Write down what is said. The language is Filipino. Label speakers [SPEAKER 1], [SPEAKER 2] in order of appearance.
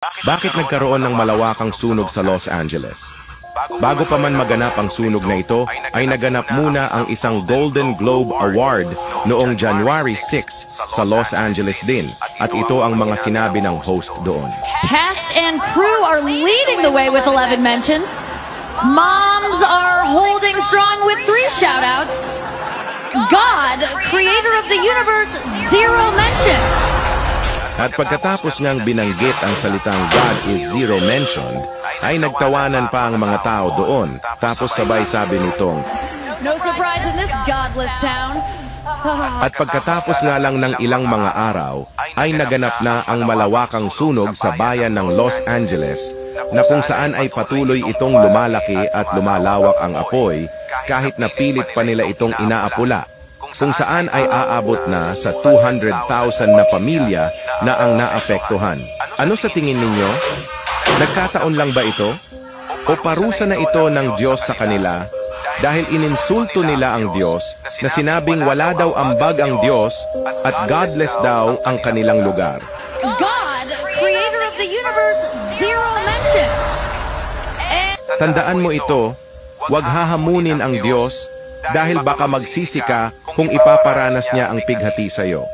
[SPEAKER 1] Bakit nagkaroon ng malawakang sunog sa Los Angeles? Bago pa man maganap ang sunog na ito, ay naganap muna ang isang Golden Globe Award noong January 6 sa Los Angeles din. At ito ang mga sinabi ng host doon.
[SPEAKER 2] Cast and crew are leading the way with 11 mentions. Moms are holding strong with 3 shoutouts. God, creator of the universe, 0 mentions.
[SPEAKER 1] At pagkatapos ngang binanggit ang salitang God is 0 mentioned, ay nagtawanan pa ang mga tao doon. Tapos sabay sabi nitong,
[SPEAKER 2] No surprise in this godless town.
[SPEAKER 1] at pagkatapos nga lang ng ilang mga araw, ay naganap na ang malawakang sunog sa bayan ng Los Angeles, na kung saan ay patuloy itong lumalaki at lumalawak ang apoy, kahit na pilit pa nila itong inaapula, kung saan ay aabot na sa 200,000 na pamilya na ang naapektuhan. Ano sa tingin ninyo? Nagkataon lang ba ito? O parusa na ito ng Diyos sa kanila dahil ininsulto nila ang Diyos na sinabing wala daw ambag ang Diyos at godless daw ang kanilang lugar?
[SPEAKER 2] God, creator of the universe, 0 mentions.
[SPEAKER 1] Tandaan mo ito, huwag hahamunin ang Diyos dahil baka magsisi ka kung ipaparanas niya ang pighati sa iyo.